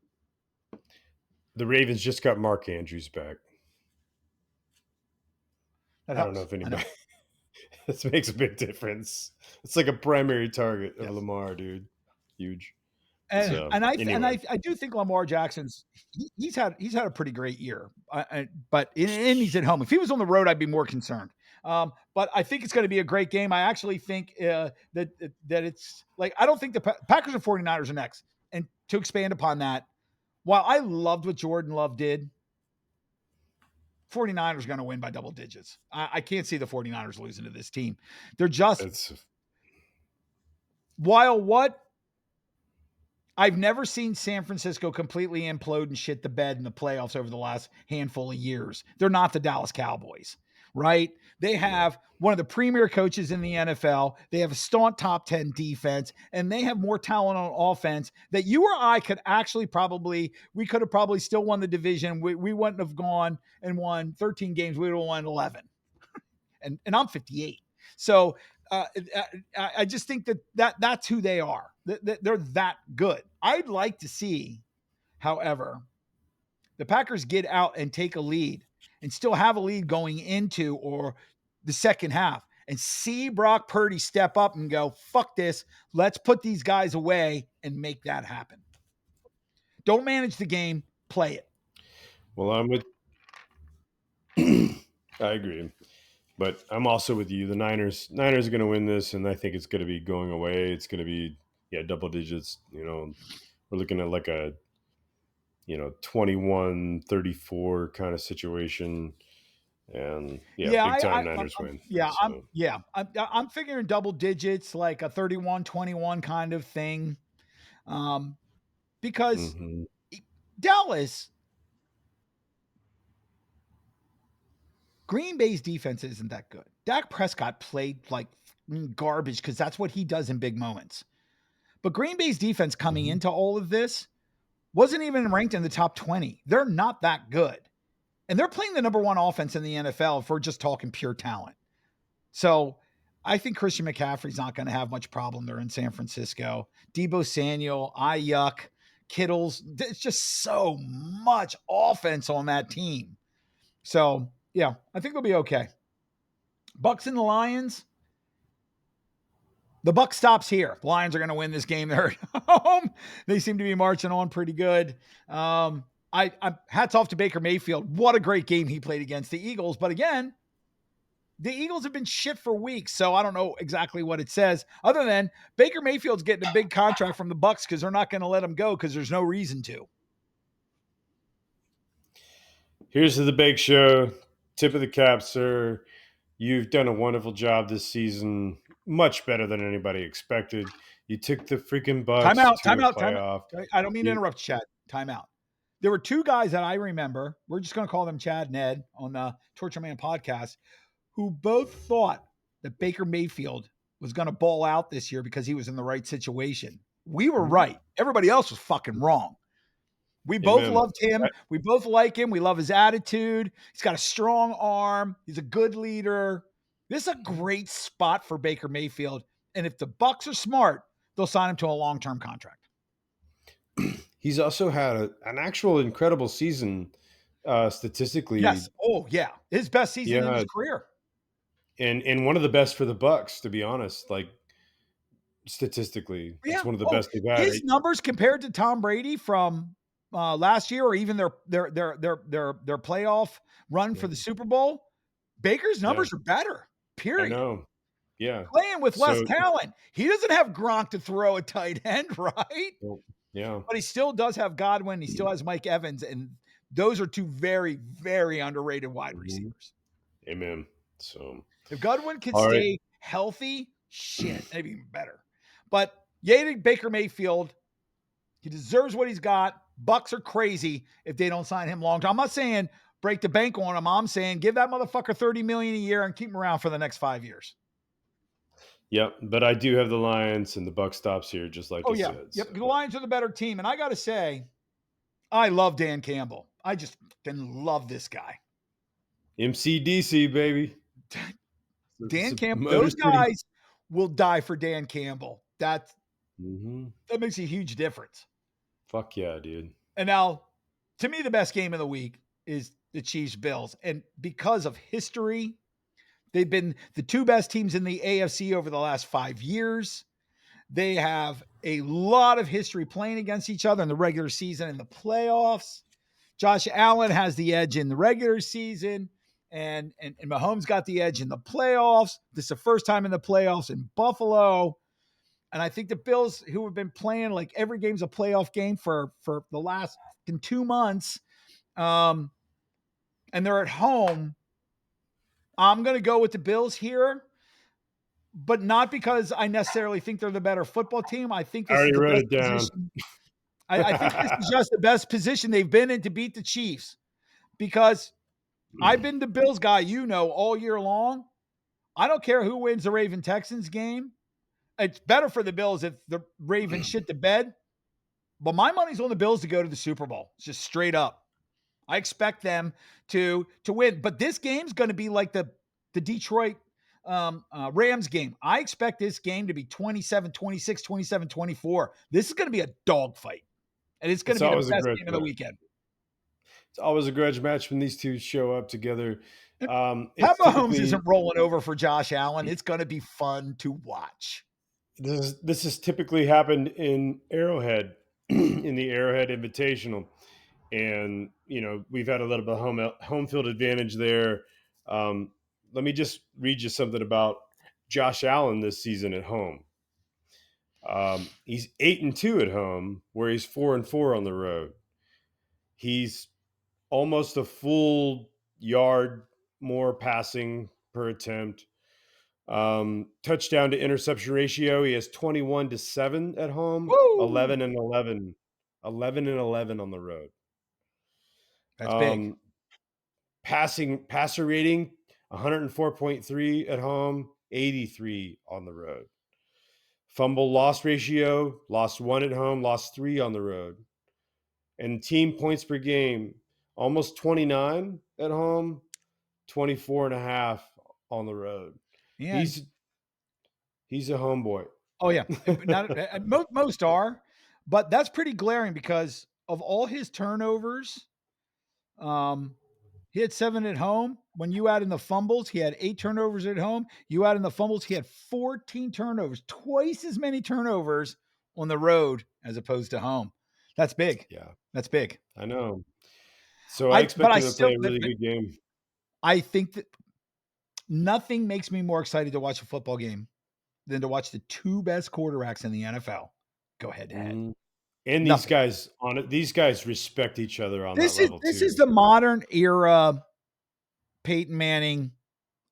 The Ravens just got Mark Andrews back. That I don't know helps. if I know. anybody. This makes a big difference. It's like a primary target of Yes. Lamar, dude. Huge. And So and I anyway, do think Lamar Jackson's he's had a pretty great year, but he's at home. If he was on the road, I'd be more concerned. But I think it's going to be a great game. I actually think that it's like I don't think the Packers and 49ers are next. And to expand upon that, while I loved what Jordan Love did, 49ers are going to win by double digits. I can't see the 49ers losing to this team. They're just it's While what? I've never seen San Francisco completely implode and shit the bed in the playoffs over the last handful of years. They're not the Dallas Cowboys, right? They No. have one of the premier coaches in the NFL. They have a staunch top 10 defense, and they have more talent on offense that you or I could actually we could have probably still won the division. We wouldn't have gone and won 13 games. We would have won 11. And I'm 58. So uh, I just think that's who they are. They're that good. I'd like to see, however, the Packers get out and take a lead and still have a lead going into or the second half and see Brock Purdy step up and go, fuck this. Let's put these guys away and make that happen. Don't manage the game, play it. Well, I'm with. I agree, but I'm also with you. The Niners are going to win this, and I think it's going to be going away. It's going to be double digits. We're looking at like a 21-34 kind of situation, and Yeah, big time Niners I'm win. yeah, So I'm figuring double digits, like a 31-21 kind of thing. Um, because mhm. Dallas, Green Bay's defense isn't that good. Dak Prescott played like garbage because that's what he does in big moments. But Green Bay's defense coming Mhm. into all of this wasn't even ranked in the top 20. They're not that good. And they're playing the number one offense in the NFL if we're just talking pure talent. So I think Christian McCaffrey's not going to have much problem there in San Francisco. Debo Samuel, Ayuk, Kittles. It's just so much offense on that team. So yeah, I think they'll be okay. Bucks and the Lions. The buck stops here. The Lions are going to win this game. They're at home. They seem to be marching on pretty good. I hats off to Baker Mayfield. What a great game he played against the Eagles. But again, the Eagles have been shit for weeks, so I don't know exactly what it says. Other than Baker Mayfield's getting a big contract from the Bucks because they're not going to let him go because there's no reason to. Here's to the Big Show. Tip of the cap, sir. You've done a wonderful job this season, much better than anybody expected. You took the freaking Bucks to a Time out. playoff. I don't mean to You, interrupt, Chad. Time out. There were two guys that I remember. We're just going to call them Chad and Ed on the Torture Man podcast, who both thought that Baker Mayfield was going to ball out this year because he was in the right situation. We were Mhm. right. Everybody else was fucking wrong. We both Amen. loved him. We both like him. We love his attitude. He's got a strong arm. He's a good leader. This is a great spot for Baker Mayfield. And if the Bucks are smart, they'll sign him to a long-term contract. He's also had an actual incredible season Yes. statistically. Oh, yeah. His best season in his Yeah, career. and one of the best for the Bucks, to be honest. Like statistically, it's Yeah. one of the Oh, best they've had. his numbers compared to Tom Brady from last year, or even their playoff run Yeah, for the Super Bowl. Baker's yeah, numbers are better. I Period. know. Yeah. Playing with less So, talent. He doesn't have Gronk to throw a tight end, right? well, yeah. But he still does have Godwin. He still has Mike Evans, and those are two very, very underrated wide Mhm. receivers. Amen. So, If Godwin could all right. stay healthy, shit, that'd be even better. But yay to Baker Mayfield. He deserves what he's got. Bucks are crazy if they don't sign him long term. I'm not saying break the bank on him. I'm saying give that motherfucker $30 million a year and keep him around for the next 5 years. Yep. But I do have the Lions, and the Buck stops here, just like Oh you yeah, said. yep. So, The Lions are the better team, and I got to say, I love Dan Campbell. I just fucking love this guy. MCDC, baby. Dan Campbell. Motor Those City. guys will die for Dan Campbell. Hmm. That makes a huge difference. Fuck yeah, dude. And now, to me, the best game of the week is the Chiefs Bills, and because of history, they've been the two best teams in the AFC over the last 5 years. They have a lot of history playing against each other in the regular season and the playoffs. Josh Allen has the edge in the regular season, and Mahomes got the edge in the playoffs. This is the first time in the playoffs in Buffalo. And I think the Bills, who have been playing like every game's a playoff game for the last 2 months, and they're at home. I'm going to go with the Bills here. but not because I necessarily think they're the better football team. I think I this is already the wrote best it down. position. I think this is just the best position they've been in to beat the Chiefs because I've been the Bills guy, all year long. I don't care who wins the Raven Texans game. It's better for the Bills if the Ravens shit the bed, but my money's on the Bills to go to the Super Bowl. It's just straight up. I expect them to win, but this game's going to be like the Detroit Rams game. I expect this game to be 27-26, 27-24. This is going to be a dogfight, and it's going to It's be the always a best grudge game of the match. weekend. It's always a grudge match when these two show up together. Pat It's Mahomes typically isn't rolling over for Josh Allen. It's going to be fun to watch. this has typically happened in Arrowhead, in the Arrowhead Invitational, and we've had a little bit of home field advantage there. Um, Let me just read you something about Josh Allen this season at home. He's 8-2 at home, where he's 4-4 on the road. He's almost a full yard more passing per attempt. Touchdown to interception ratio, he has 21-7 at home, Woo! 11 and 11, 11 and 11 on the road. That's big. Um, passer rating, 104.3 at home, 83 on the road. Fumble loss ratio, lost 1 at home, lost 3 on the road. And team points per game, almost 29 at home, 24 and a half on the road. And He's a homeboy. oh yeah, not most are, but that's pretty glaring because of all his turnovers. Um, he had 7 at home. When you add in the fumbles, he had 8 turnovers at home. You add in the fumbles, he had 14 turnovers, twice as many turnovers on the road as opposed to home. That's big. Yeah, That's big. I know. So I But expect him to play a really good game. I think that nothing makes me more excited to watch a football game than to watch the two best quarterbacks in the NFL go head to head. Mhm. And Nothing. these guys respect each other on that level This is too. the modern era Peyton Manning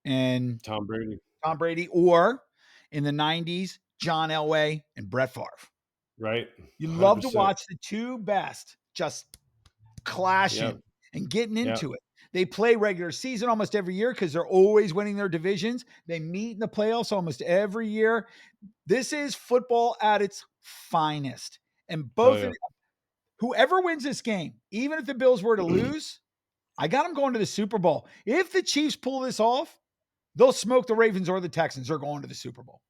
and Tom Brady, Tom Brady, or in the 90s, John Elway and Brett Favre. right? You love to 100%. watch the two best just clashing Yep. and getting Yep. into it. They play regular season almost every year because they're always winning their divisions. They meet in the playoffs almost every year. This is football at its finest. And Oh both, yeah. whoever wins this game, even if the Bills were to lose, I got them going to the Super Bowl. If the Chiefs pull this off, they'll smoke the Ravens or the Texans. They're going to the Super Bowl.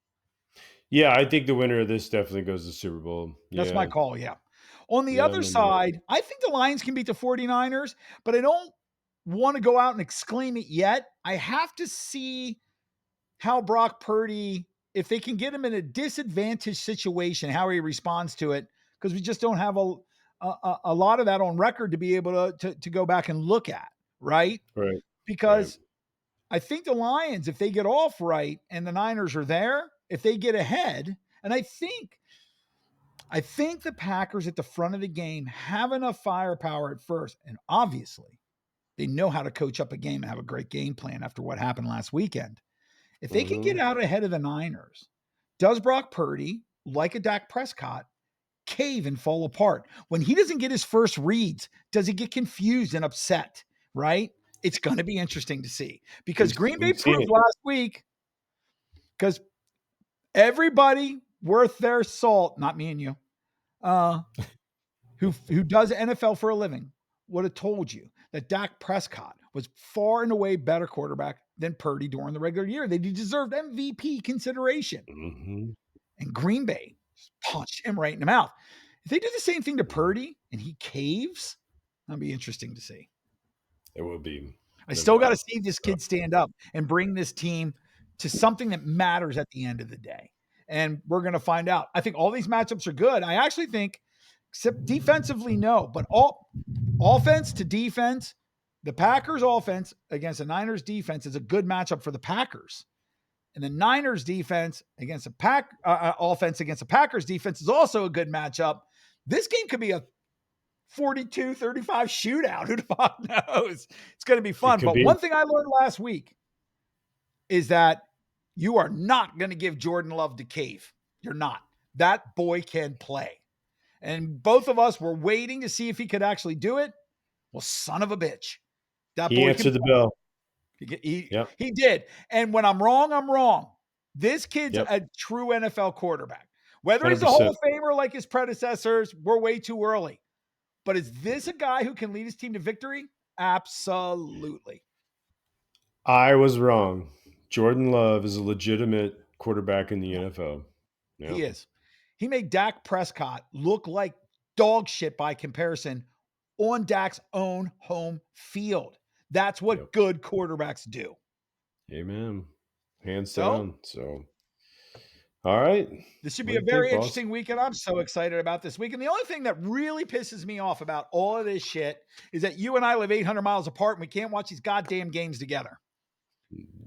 Yeah, I think the winner of this definitely goes to Super Bowl. That's my Yeah. call. Yeah. On the Yeah, other no doubt. side, I think the Lions can beat the 49ers, but I don't want to go out and exclaim it yet. I have to see how Brock Purdy, if they can get him in a disadvantaged situation, how he responds to it, because we just don't have a lot of that on record to be able to go back and look at, right? Right. Right. Because I think the Lions, if they get off right and the Niners are there, if they get ahead, and I think the Packers at the front of the game have enough firepower at first. And obviously, they know how to coach up a game and have a great game plan after what happened last weekend. If they can get Mhm. out ahead of the Niners, does Brock Purdy, like a Dak Prescott, cave and fall apart? When he doesn't get his first reads, does he get confused and upset? Right? It's going to be interesting to see because Green Bay We've seen proved it. last week, because everybody worth their salt, not me and you, uh, who does NFL for a living, would have told you that Dak Prescott was far and away better quarterback than Purdy during the regular year. They deserved MVP consideration. Mhm. And Green Bay just punched him right in the mouth. If they do the same thing to Mhm. Purdy and he caves, that'll be interesting to see. It will be, I no still got to doubt. see this kid stand up and bring this team to something that matters at the end of the day. And we're going to find out. I think all these matchups are good. I actually think, except defensively, no, but all offense to defense, the Packers offense against the Niners defense is a good matchup for the Packers. And the Niners defense against a offense against the Packers defense is also a good matchup. This game could be a 42-35 shootout. Who the fuck knows? It's going to be It fun. could But be. one thing I learned last week is that You are not going to give Jordan Love to cave. You're not. That boy can play. And both of us were waiting to see if he could actually do it. Well, son of a bitch. That He boy can answered the play. bell. He, Yep. he did. And when I'm wrong, I'm wrong. This kid's Yep. a true NFL quarterback. Whether he's a Hall 100%. of Famer like his predecessors, we're way too early. But is this a guy who can lead his team to victory? Absolutely. I was wrong. Jordan Love is a legitimate quarterback in the Yeah, NFL. he Yep. is. He made Dak Prescott look like dog shit by comparison on Dak's own home field. That's Yep. what good quarterbacks do. Amen. Hands So down. So, all right. this should What be do a you think, very boss? interesting weekend. I'm so excited about this week. And the only thing that really pisses me off about all of this shit is that you and I live 800 miles apart and we can't watch these goddamn games together.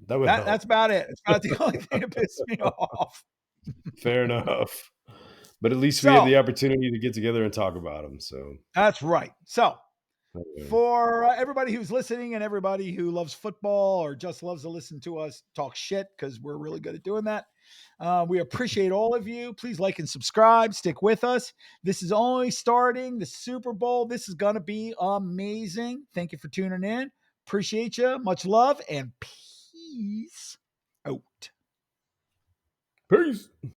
That would That's help. about it. It's about the only thing that pisses me off. Fair enough. But at least we have So the opportunity to get together and talk about them. So, that's right. So okay. for everybody who's listening and everybody who loves football or just loves to listen to us talk shit, because we're really good at doing that. We appreciate all of you. Please like and subscribe. Stick with us. This is only starting the Super Bowl. This is going to be amazing. Thank you for tuning in. Appreciate you. Much love and peace out. Peace.